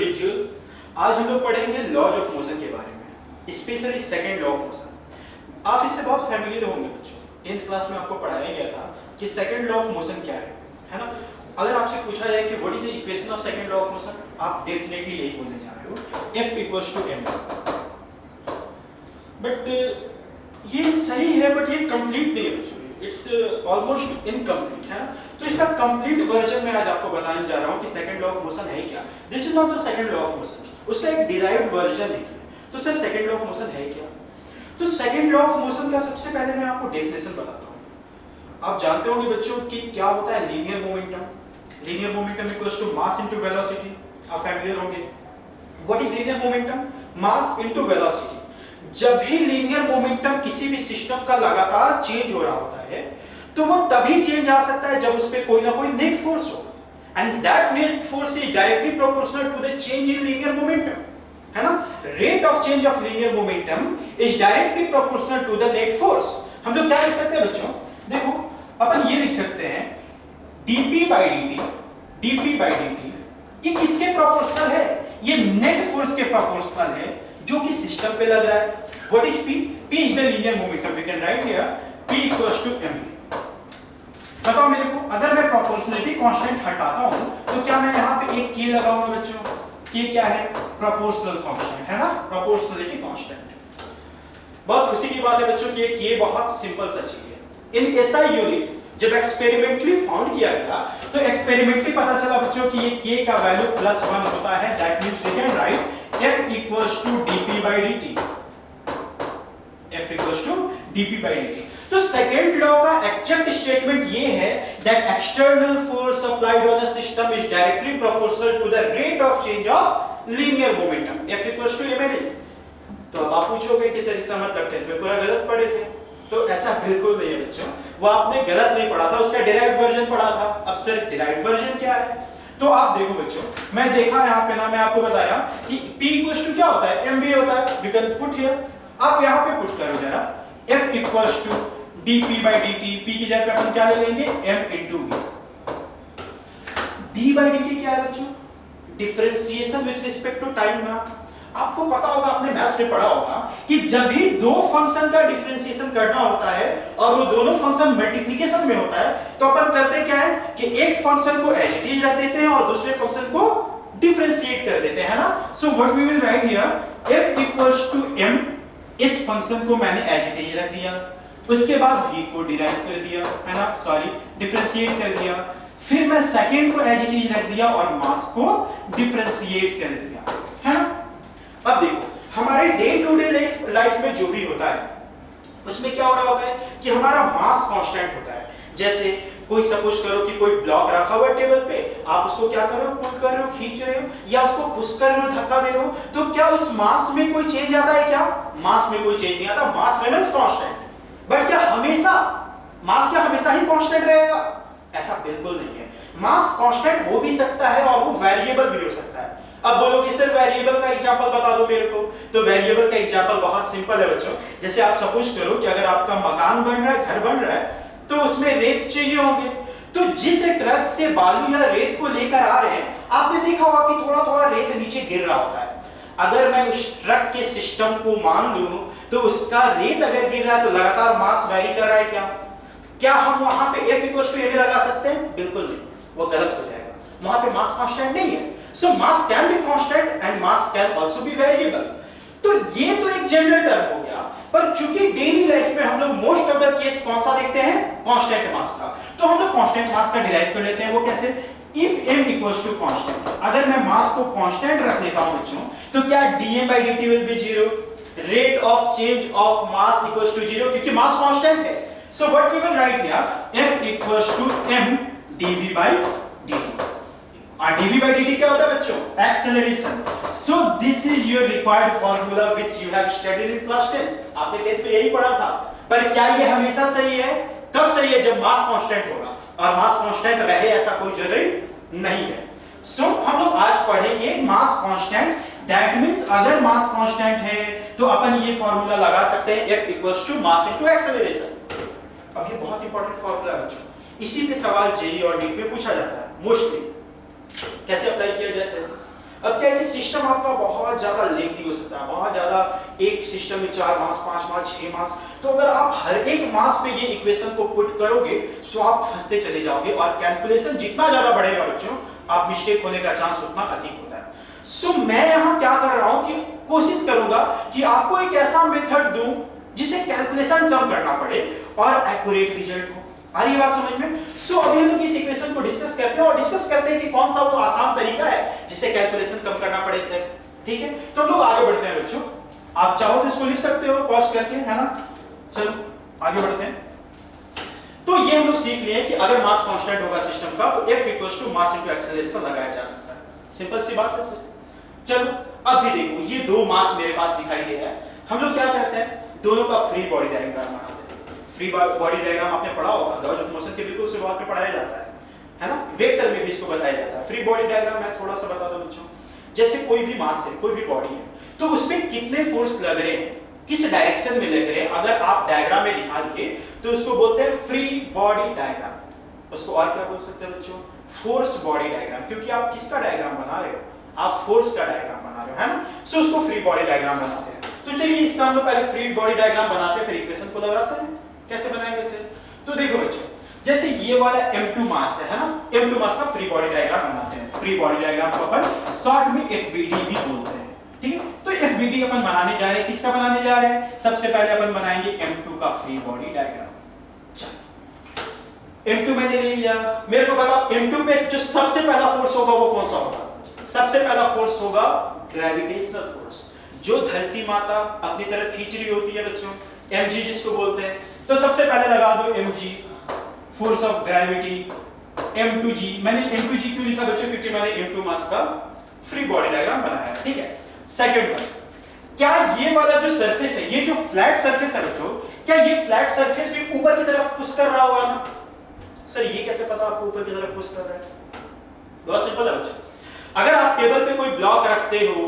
Individual, आज हम लोग पढ़ेंगे लॉज ऑफ मोशन के बारे में, specially second law of motion. आप इससे बहुत फैमिलियर होंगे बच्चों, 10th क्लास में आपको पढ़ाया गया था कि सेकंड लॉ ऑफ मोशन क्या है ना। अगर आपसे पूछा जाए कि what is the equation of second law of motion, आप डेफिनेटली यही बोलने जा रहे हो, F equals to m। But ये सही है, बट ये कंप्लीट नहीं है बच्चों, इट्स ऑलमोस्ट इनकम्प्लीट है। तो इसका कंप्लीट वर्जन मैं आज आपको बताने जा रहा हूँ कि सेकंड लॉ ऑफ मोशन है क्या। This is not the second law of motion, उसका एक डिराइव्ड वर्जन है। तो sir second law of motion है क्या? तो सेकंड लॉ ऑफ मोशन का सबसे पहले मैं आपको डेफिनेशन बताता हूँ। आप जानते होंगे बच्चों कि क्या होता है linear momentum. Linear momentum equals to mass into velocity. आप फैमिलियर होंगे। What is linear momentum? Mass into velocity. जब भी लीनियर मोमेंटम किसी भी सिस्टम का लगातार चेंज हो रहा होता है तो वो तभी चेंज आ सकता है जब उस पे कोई ना कोई नेट फोर्स हो, and that net force is directly proportional to the change in linear momentum, है ना। Rate of change of linear momentum is directly proportional to the net force. हम लोग क्या लिख सकते हैं बच्चों? देखो अपन ये लिख सकते हैं dp by dt ये किसके प्रोपोर्शनल है? ये नेट फोर्स के प्रोपोर्शनल है जो कि सिस्टम पे लग रहा है। What is p? p is the linear momentum. We can write here p equals to m। बताओ मेरे को, अगर मैं प्रोपोर्शनलिटी कांस्टेंट हटाता हूं तो क्या मैं यहां पे एक k लगाऊंगा बच्चों? k क्या है? प्रोपोर्शनल कांस्टेंट, है ना, प्रोपोर्शनलिटी कांस्टेंट। बहुत खुशी की बात है बच्चों कि ये k बहुत सिंपल सा चीज है। इन SI यूनिट जब एक्सपेरिमेंटली फाउंड किया गया तो एक्सपेरिमेंटली पता चला बच्चों कि ये k का वैल्यू +1 होता है। That means we can write F equals to dp by dt। F equals to dp by dt। तो सेकेंड लॉ का एक्चुअल स्टेटमेंट ये है that external force applied on a system is directly proportional to the rate of change of linear momentum। F equals to ma। तो अब आप पूछोगे कि sir इसका मतलब टेंथ में पूरा गलत पढ़े थे। तो ऐसा बिल्कुल नहीं है बच्चों, वो आपने गलत नहीं पढ़ा था, उसका डिराइव्ड वर्जन पढ़ा था। अब सर डिराइव्ड वर्जन क्या है? तो आप देखो बच्चों, मैं देखा यहाँ पे ना, मैं आपको बताया कि P इक्वल्स टू क्या होता है? mv होता है। यू कैन पुट हियर, आप यहाँ पे पुट करो जरा, F equals to dp by dt। P की जगह पे अपन क्या ले लेंगे? m into v। d by dt क्या है बच्चों? Differentiation with respect to time ना। आपको पता होगा, आपने मैथ्स में पढ़ा होगा कि जब भी दो फंक्शन का डिफरेंशिएशन करना होता है और वो दोनों फंक्शन मल्टीप्लिकेशन में होता है तो अपन करते क्या है कि एक फंक्शन को एज इट इज रख देते हैं और दूसरे फंक्शन को डिफरेंशिएट कर देते हैं, है ना। So what we will write here, f equals to m। इस फंक्शन को मैंने एज इट इज रख दिया, उसके बाद v को डिराइव कर दिया, है ना, सॉरी डिफरेंशिएट कर दिया, फिर मैं सेकंड को एज इट इज रख दिया और मास को डिफरेंशिएट कर दिया, है ना। अब देखो हमारे डे टू डे लाइफ में जो भी होता है उसमें क्या हो रहा होता है कि हमारा मास कांस्टेंट होता है। जैसे कोई सपोज करो कि कोई ब्लॉक रखा हुआ है टेबल पे, आप उसको क्या कर रहे हो? पुल कर रहे हो, खींच रहे हो, या उसको पुश कर रहे हो, धक्का दे रहे हो, तो क्या उस मास में कोई चेंज आता है? क्या मास में कोई चेंज नहीं आता, मास रिमेन्स कांस्टेंट। बट क्या हमेशा मास क्या हमेशा ही कांस्टेंट रहेगा? ऐसा बिल्कुल नहीं है। मास कांस्टेंट हो भी सकता है और वो वेरिएबल भी हो सकता है। अब बोलोगे सर वेरिएबल का एग्जांपल बता दो मेरे को। तो वेरिएबल का एग्जांपल बहुत सिंपल है बच्चों। जैसे आप सपोज करो कि अगर आपका मकान बन रहा है, घर बन रहा है, तो उसमें रेत चाहिए होंगे। तो जिस ट्रक से बालू या रेत को लेकर आ रहे हैं, आपने देखा होगा कि थोड़ा थोड़ा रेत नीचे गिर रहा होता है। अगर मैं उस ट्रक के सिस्टम को मान लूं तो उसका रेत अगर गिर रहा है तो लगातार मास वेरी कर रहा है। क्या हम वहां पे F इक्वल्स टू ma लगा सकते हैं? बिल्कुल नहीं, वो गलत हो जाएगा। वहां पे मास कांस्टेंट नहीं है। So mass can be constant and mass can also be variable। तो ये तो एक जनरल टर्म हो गया, पर चूंकि डेली लाइफ में हम लोग मोस्ट ऑफ द केस कौन सा देखते हैं? कांस्टेंट मास का। तो हम लोग कांस्टेंट मास का डिराइव कर लेते हैं। वो कैसे? If m equals to constant, अगर मैं मास को कांस्टेंट रख देता हूं बच्चों, तो क्या dm by dt will be 0। Rate of change of mass equals to 0, क्योंकि मास कांस्टेंट है। So what we will write here, f equals to m dv by dt। dv by dt क्या होता है बच्चों? Acceleration. So this is your required formula which you have studied in class 10। आपने 10th में यही पढ़ा था। पर क्या ये हमेशा सही है? कब सही है? जब मास कांस्टेंट होगा, और मास कांस्टेंट रहे ऐसा कोई जरूरी नहीं है। सो हम लोग आज पढ़ेंगे मास कांस्टेंट। दैट मींस अगर मास कांस्टेंट है तो अपन ये फार्मूला लगा सकते हैं, F equals to mass into acceleration. अब ये बहुत इंपॉर्टेंट फार्मूला है बच्चों, इसी पे सवाल जेईई और नीट में पूछा जाता है मोस्टली। कैसे अप्लाई किया? जैसे अब क्या है कि सिस्टम आपका बहुत ज्यादा लेंथी हो सकता है, बहुत ज्यादा, एक सिस्टम में 4 मास, 5 मास, 6 मास, तो अगर आप हर एक मास पे ये इक्वेशन को पुट करोगे तो आप फंसते चले जाओगे और कैलकुलेशन जितना ज्यादा बढ़ेगा बच्चों, आप मिस्टेक होने का चांस उतना अधिक होता है। सो मैं यहाँ क्या कर रहा हूँ कि कोशिश करूंगा कि आपको एक ऐसा मेथड दूं जिसे कैलकुलेशन कम करना पड़े और एक्यूरेट रिजल्ट हो। आ रही बात समझ में? सो अभी हम लोग इस इक्वेशन को डिस्कस करते हैं और डिस्कस करते हैं कि कौन सा वो आसान तरीका है जिससे कैलकुलेशन कम करना पड़े इसे। ठीक है, तो हम लोग आगे बढ़ते हैं बच्चों। आप चाहो तो इसको लिख सकते हो पॉज करके, है ना। चलो आगे बढ़ते हैं। तो ये हम लोग सीख लिए कि अगर मास कांस्टेंट होगा सिस्टम का तो F equals to mass into acceleration लगाया जा सकता है। सिंपल सी बात है सर। चलो अब भी देखो, ये दो मास मेरे पास दिखाई दे रहा है। हम लोग क्या करते हैं, दोनों का फ्री बॉडी डायग्राम बनाते हैं। फ्री बॉडी डायग्राम आपने पढ़ा होगा, लॉज ऑफ मोशन के बिल्कुल शुरुआत में पढ़ाया जाता है ना। वेक्टर में भी इसको बताया जाता है। फ्री बॉडी डायग्राम मैं थोड़ा सा बता दूं बच्चों। जैसे कोई भी मास है, कोई भी बॉडी है, तो उसमें कितने फोर्स लग रहे हैं, किस डायरेक्शन में लग रहे हैं, अगर आप डायग्राम में दिखा दिए तो उसको बोलते हैं फ्री बॉडी डायग्राम। उसको और क्या बोल सकते हैं बच्चों, फोर्स बॉडी डायग्राम, क्योंकि आप किसका डायग्राम बना रहे हो, आप फोर्स का डायग्राम बना रहे हो, है ना। सो उसको फ्री बॉडी डायग्राम बनाते हैं। तो चलिए इसका हम लोग पहले फ्री बॉडी डायग्राम बनाते हैं, फिर इक्वेशन को लगाते हैं। कैसे बनाएंगे इसे? तो देखो बच्चों, जैसे ये वाला M2 मास है ना, M2 मास का फ्री बॉडी डायग्राम बनाते हैं। फ्री बॉडी डायग्राम को अपन शॉर्ट में FBD भी बोलते हैं। ठीक है, तो FBD अपन बनाने जा रहे हैं। किसका बनाने जा रहे हैं? सबसे पहले अपन बनाएंगे M2 का फ्री बॉडी डायग्राम। चलो M2 मैंने ले लिया। मेरे को बताओ M2 पे जो सबसे पहला फोर्स होगा वो कौन सा होगा? सबसे पहला फोर्स होगा ग्रेविटेशनल फोर्स, जो धरती माता अपनी तरफ खींच रही होती है बच्चों, mg जिसको बोलते हैं। तो सबसे पहले लगा दो mg, force of gravity, m2g। मैंने m2g क्यों लिखा बच्चों? क्योंकि मैंने m2 मास का फ्री बॉडी डायग्राम बनाया है। ठीक है, सेकंड वन, क्या ये वाला जो सरफेस है, ये जो फ्लैट सरफेस है बच्चों, क्या ये फ्लैट सरफेस भी ऊपर की तरफ पुश कर रहा होगा ना? सर ये कैसे पता आपको ऊपर की तरफ पुश कर रहा है? बहुत सिंपल है बच्चों। अगर आप टेबल पे कोई ब्लॉक रखते हो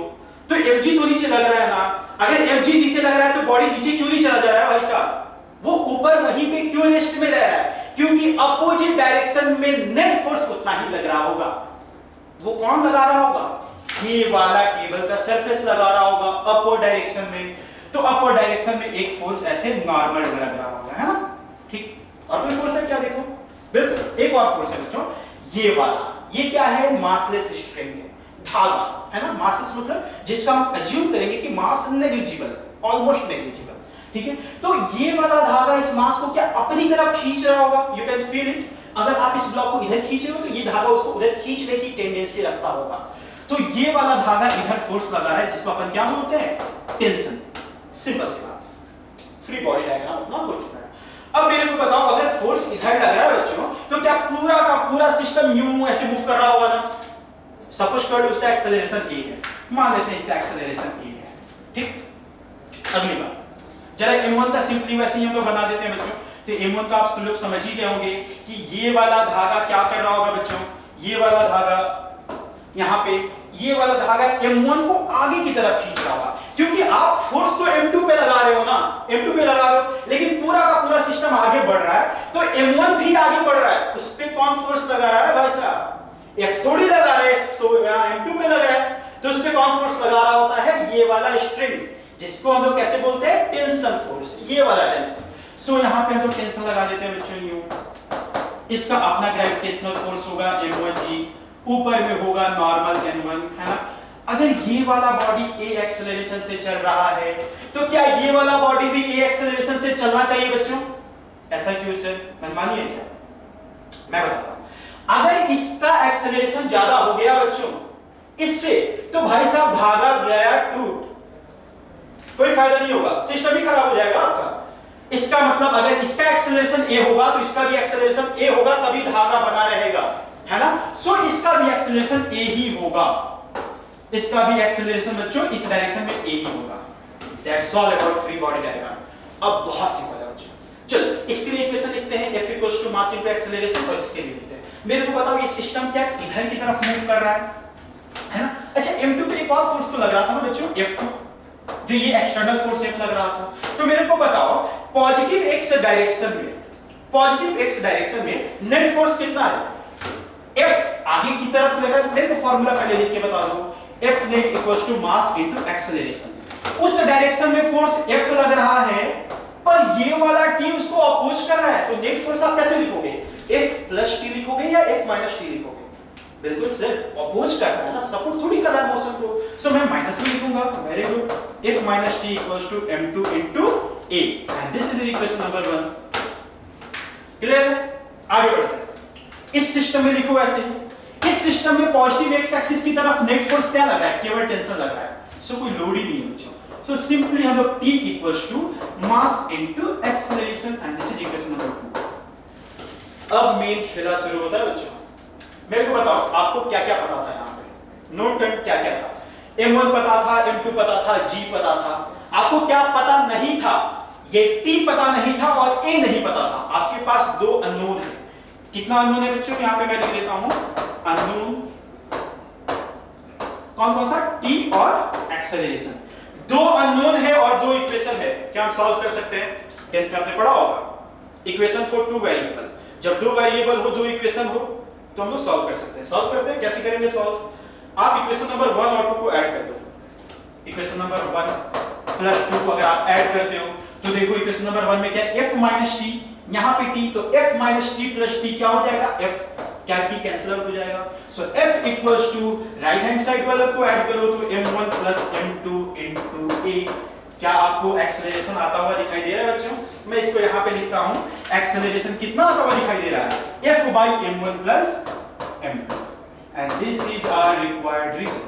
तो mg तो नीचे लग रहा है ना। अगर mg नीचे लग रहा है तो बॉडी नीचे क्यों नहीं चला जा रहा है भाई साहब? वो ऊपर वहीं पे क्यों रेस्ट में रह रहा है? क्योंकि अपोजिट डायरेक्शन में नेट फोर्स उतना ही लग रहा होगा। वो कौन लगा रहा होगा? ये वाला टेबल का सरफेस लगा रहा होगा अपवर्ड डायरेक्शन में। तो अपवर्ड डायरेक्शन में एक फोर्स ऐसे नॉर्मल में लग रहा होगा, है ना। ठीक, और कोई फोर्स है क्या? देखो, बिल्कुल एक और फोर्स है बच्चों, ये वाला। ये क्या है? मासलेस स्ट्रिंग है, धागा, है ना। मासलेस मतलब जिसका हम अज्यूम करेंगे कि मास नेग्लिजिबल है, ऑलमोस्ट नेग्लिजिबल। ठीक है, तो ये वाला धागा इस मास को क्या अपनी तरफ खींच रहा होगा? You can feel it. अगर आप इस ब्लॉक को इधर खींच रहे हो तो ये धागा उसको उधर खींचने की टेंडेंसी रखता होगा। तो ये वाला धागा इधर फोर्स लगा रहा है, जिसको अपन क्या बोलते हैं? टेंशन। सिंपल सी बात। फ्री बॉडी डायग्राम अपना हो चुका है। अब मेरे को बताओ, अगर फोर्स इधर लग रहा है बच्चों, तो क्या पूरा का पूरा सिस्टम यूं ऐसे मूव कर रहा होगा ना? सपोज कर लो उसका एक्सेलरेशन a है, मान लेते हैं इसका एक्सेलरेशन a है। ठीक, अगली बात, जरा m1 का सिंपली वैसे ही हम लोग बना देते हैं बच्चों। तो m1 का आप लोग समझ ही गए होंगे कि ये वाला धागा क्या कर रहा होगा बच्चों? ये वाला धागा यहाँ पे, ये वाला धागा m1 को आगे की तरफ खींच रहा होगा, क्योंकि आप फोर्स तो m2 पे लगा रहे हो ना, m2 पे लगा रहे हो, लेकिन पूरा का पूरा सिस्टम आगे बढ़ रहा है, तो m1 भी आगे बढ़ रहा है। उस पे कौन फोर्स लगा रहा है भाई साहब? F थोड़ी लगा रहा है, F तो यहाँ m2 पे लग रहा है, तो उस पे कौन फोर्स लगा रहा होता है? ये वाला स्ट्रिंग, जिसको हम लोग कैसे बोलते हैं? टेंशन फोर्स, ये वाला टेंशन। सो यहाँ पे हम लोग टेंशन लगा देते हैं बच्चों यूं। इसका अपना ग्रेविटेशनल फोर्स होगा m1g, ऊपर में होगा नॉर्मल n1, है ना। अगर ये वाला बॉडी a एक्सेलरेशन से चल रहा है, तो क्या ये वाला बॉडी भी a एक्सेलरेशन से चलना चाहिए बच्चों? ऐसा क्यों सर? मनमानी है क्या? मैं बताता हूं। अगर इसका एक्सेलरेशन ज्यादा हो गया बच्चों इससे, तो भाई साहब भागा गया टूट, कोई फायदा नहीं होगा, सिस्टम ही खराब हो जाएगा आपका। इसका मतलब अगर इसका एक्सेलरेशन a होगा तो इसका भी एक्सेलरेशन a होगा, तभी धागा बना रहेगा, है ना। सो इसका भी एक्सेलरेशन a ही होगा, इसका भी एक्सेलरेशन बच्चों इस डायरेक्शन में a ही होगा। That's all about free body diagram. अब बहुत सिंपल है बच्चों। चलो इसके लिए इक्वेशन लिखते हैं, F equals to mass into acceleration, और इसके लिए लिखते हैं, मेरे को बताओ ये सिस्टम क्या इधर की तरफ मूव कर रहा है ना। अच्छा m2 पे एक और फोर्स तो लग रहा था ना बच्चों, F2, जो ये एक्सटर्नल फोर्स F लग रहा था। तो मेरे को बताओ पॉजिटिव x डायरेक्शन में, पॉजिटिव x डायरेक्शन में नेट फोर्स कितना है? F आगे की तरफ लगा, मेरे को फार्मूला पहले लिख के बता दो। F net equals to mass into acceleration। उस डायरेक्शन में फोर्स F लग रहा है, पर ये वाला T उसको अपोज कर रहा है, तो नेट फोर्स आप कैसे लिखोगे? F plus T लिखोगे या F minus T लिखोगे? बिल्कुल सर, अपोज कर रहा है ना, सपोर्ट थोड़ी कर रहा है मोशन को, सो मैं माइनस में लिखूंगा। Very good, F minus T equals to m2 into a and this is the equation number 1। Clear है? आगे बढ़ते हैं। इस सिस्टम में लिखो ऐसे ही। इस सिस्टम में पॉजिटिव एक्स एक्सिस की तरफ नेट फोर्स क्या लग रहा है? केवल टेंशन लग रहा है, सो कोई लोड ही नहीं है बच्चों। सो सिंपली हम लोग T equals to mass into acceleration and this is equation number 2। अब मेन खेला शुरू होता है बच्चों। मेरे को बताओ, आपको क्या क्या पता था यहाँ पे? नोट टर्म क्या क्या था? M1 पता था, M2 पता था, G पता था। आपको क्या पता नहीं था? ये T पता नहीं था और A नहीं पता था। आपके पास दो अननोन है। कितना अननोन है बच्चों? यहाँ पे मैं लिख देता हूँ अननोन। कौन कौन सा? T और एक्सेलरेशन। दो अननोन है और दो इक्वेशन है। क्या हम सॉल्व कर सकते हैं? 10th में आपने पढ़ा होगा, इक्वेशन फॉर टू वेरिएबल। जब दो वेरिएबल हो, दो इक्वेशन हो, तो हम लोग सॉल्व कर सकते हैं। सॉल्व करते हैं, कैसे करेंगे सॉल्व? आप इक्वेशन नंबर 1 और 2 को ऐड कर दो। इक्वेशन नंबर 1 प्लस 2 को अगर आप ऐड करते हो तो देखो इक्वेशन नंबर 1 में क्या है? F minus T, यहाँ पे T, तो F minus T plus T क्या हो जाएगा? F, क्या T कैंसिल आउट हो जाएगा? सो F equals to right hand side वाला को ऐड करो तो m1 plus m2 into a। क्या आपको एक्सेलरेशन आता हुआ दिखाई दे रहा है बच्चों? मैं इसको यहाँ पे लिखता हूँ, एक्सेलरेशन कितना आता हुआ दिखाई दे रहा है? F by m1 plus m2 and this is our required result।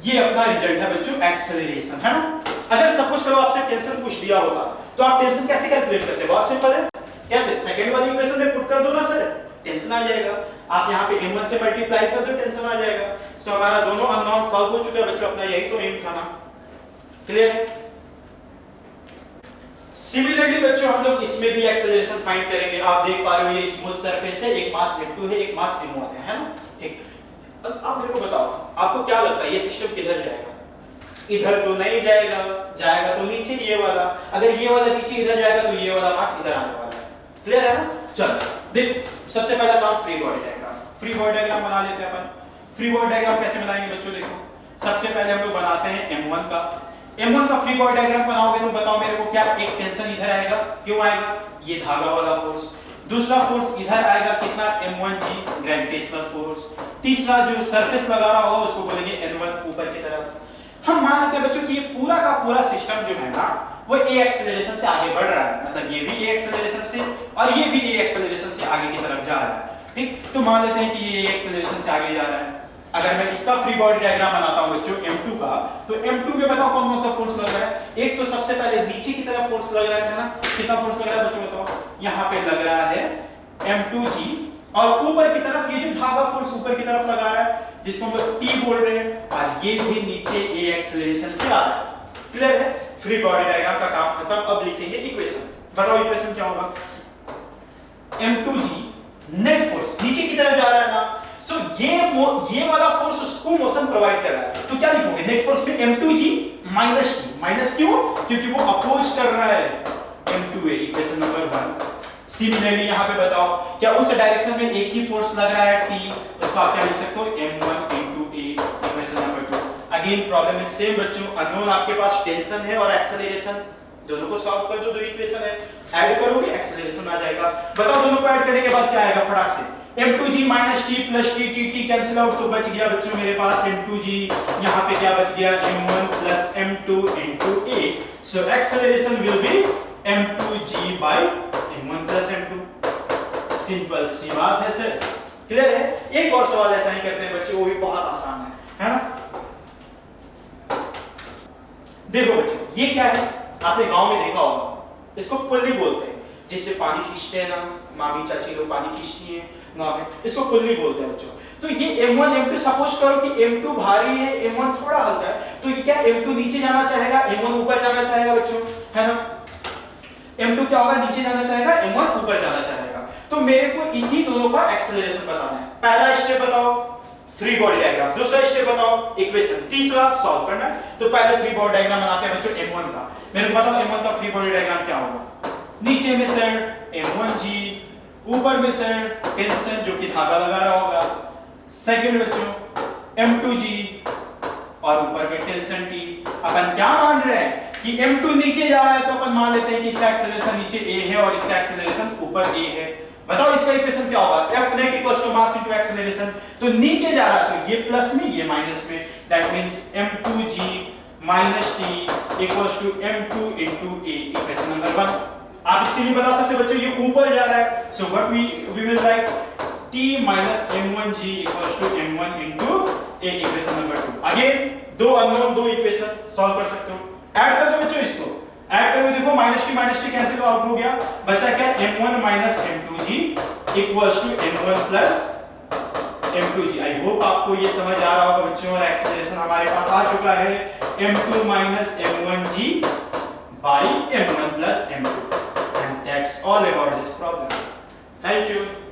ये अपना रिजल्ट है बच्चों, एक्सेलरेशन, है ना? अगर सपोज करो आपसे टेंशन पूछ दिया होता तो आप टेंशन कैसे कैलकुलेट करते? बहुत सिंपल है। कैसे? सेकंड वाली इक्वेशन में पुट कर दो ना सर, टेंशन आ जाएगा। आप यहाँ पे m1 से मल्टीप्लाई कर दो, टेंशन आ जाएगा। सो हमारा दोनों अननोन सॉल्व हो चुका है बच्चों, अपना यही तो एम था ना। क्लियर है? सिमिलरली बच्चों हम लोग इसमें भी एक्सेलरेशन फाइंड करेंगे। आप देख पा रहे हो ये स्मूथ सरफेस है, एक मास m2 है, एक मास m1 है ना? ठीक। अब आप मेरे को बताओ, आपको क्या लगता है ये सिस्टम किधर जाएगा? इधर तो नहीं जाएगा, जाएगा तो नीचे ये वाला। अगर ये वाला नीचे इधर जाएगा तो ये वाला मास इधर आने वाला है। क्लियर है ना? चलो देख, सबसे पहला काम free body diagram. Free body diagram बना लेते हैं अपन। फ्री बॉडी डायग्राम कैसे बनाएंगे बच्चों? देखो, सबसे पहले हम लोग बनाते हैं m1 का। m1 का फ्री बॉडी डायग्राम बनाओगे तो बताओ मेरे को, क्या एक टेंशन इधर आएगा? क्यों आएगा? ये धागा वाला फोर्स। दूसरा फोर्स इधर आएगा, कितना? m1g gravitational force. तीसरा जो सरफेस लगा रहा होगा उसको बोलेंगे n1 ऊपर की तरफ। हम मान लेते हैं बच्चों कि ये पूरा का पूरा सिस्टम जो है ना वो a एक्सेलरेशन से आगे बढ़ रहा है, मतलब ये भी a एक्सेलरेशन से और ये भी a एक्सेलरेशन से आगे की तरफ जा रहा है। ठीक, तो मान लेते हैं कि ये a एक्सेलरेशन से आगे जा रहा है। अगर मैं इसका फ्री बॉडी डायग्राम बनाता हूं बच्चों m2 का, तो m2 में बताओ कौन कौन सा फोर्स लग रहा है? एक तो सबसे पहले नीचे की तरफ फोर्स लग रहा है ना, कितना फोर्स लग रहा है बच्चों बताओ? यहाँ पे लग रहा है m2g, और ऊपर की तरफ ये जो धागा फोर्स ऊपर की तरफ लगा रहा है जिसको हम लोग T बोल रहे हैं, और ये भी नीचे a एक्सेलरेशन से आ रहा है। क्लियर है? फ्री बॉडी डायग्राम का काम खत्म। अब लिखेंगे इक्वेशन। बताओ इक्वेशन क्या होगा? m2g नेट फोर्स नीचे की तरफ जा रहा है ना, सो ये वाला फोर्स उसको मोशन प्रोवाइड कर रहा है, तो क्या लिखोगे? नेट फोर्स में m2g माइनस t। माइनस क्यों? क्योंकि वो अपोज कर रहा है m2a, इक्वेशन नंबर 1। सिमिलरली यहाँ पे बताओ, क्या उस डायरेक्शन में एक ही फोर्स लग रहा है t, उसको आप क्या लिख सकते हो? m1 into a, equation number 2। Again problem is same बच्चों, अननोन आपके पास टेंशन है और एक्सेलरेशन, दोनों को सॉल्व कर दो। दो इक्वेशन है, ऐड करोगे एक्सेलरेशन आ जाएगा। बताओ दोनों को ऐड करने के बाद क्या आएगा फटाक से? m2g minus t plus t, t cancel out, तो बच गया बच्चों मेरे पास m2g। यहाँ पे क्या बच गया? m1 plus m2 into a। so acceleration will be m2g by m1 plus m2। Simple सी बात है सर। क्लियर है? एक और सवाल ऐसा ही करते हैं बच्चे, वो भी बहुत आसान है ना? देखो बच्चों, ये क्या है? आपने गांव में देखा होगा, इसको पुल्ली बोलते हैं, जिससे पानी खींचते हैं ना, मामी चाची लोग पानी खींचती हैं गांव में, इसको पुल्ली बोलते हैं बच्चों। तो ये m1 m2, सपोज करो कि m2 भारी है, m1 थोड़ा हल्का है, तो ये क्या m2 नीचे जाना चाहेगा, m1 ऊपर जाना चाहेगा बच्चों, है ना? m2 क्या होगा? नीचे जाना चाहेगा, m1 ऊपर जाना चाहेगा। तो मेरे को इसी दोनों का एक्सेलरेशन बताना है। पहला स्टेप बताओ फ्री बॉडी डायग्राम, दूसरा स्टेप बताओ इक्वेशन, तीसरा सॉल्व करना है। तो पहले फ्री बॉडी डायग्राम बनाते हैं बच्चों m1 का। मेरे को बताओ m1 का फ्री बॉडी डायग्राम क्या होगा? नीचे में सर m1g, ऊपर में सर टेंशन जो कि धागा लगा रहा होगा। सेकंड बच्चों m2g, और ऊपर में टेंशन t। अपन क्या मान रहे हैं कि m2 नीचे जा रहा है, तो अपन मान लेते हैं कि इसका एक्सेलरेशन नीचे a है और इसका एक्सेलरेशन ऊपर a है। बताओ इसका इक्वेशन क्या होगा? F net equals to mass into acceleration। तो नीचे जा रहा है तो ये प्लस में ये माइनस में, that means m2g minus t equals to m2 into a, equation number 1। आप इसके लिए बता सकते हो बच्चों ये ऊपर जा रहा है, so what we will write t minus m1g equals to m1 into a, equation number 2। Again दो अननोन दो इक्वेशन सॉल्व कर सकते हो। ऐड कर दो बच्चों, इसको ऐड करोगे देखो माइनस टी कैंसिल आउट हो गया, बचा क्या m1 minus m2g equals to m1 plus m2g। I hope आपको ये समझ आ रहा होगा बच्चों, और एक्सेलरेशन हमारे पास आ चुका है m2 minus m1g by m1 plus m2, and that's all about this problem। Thank you।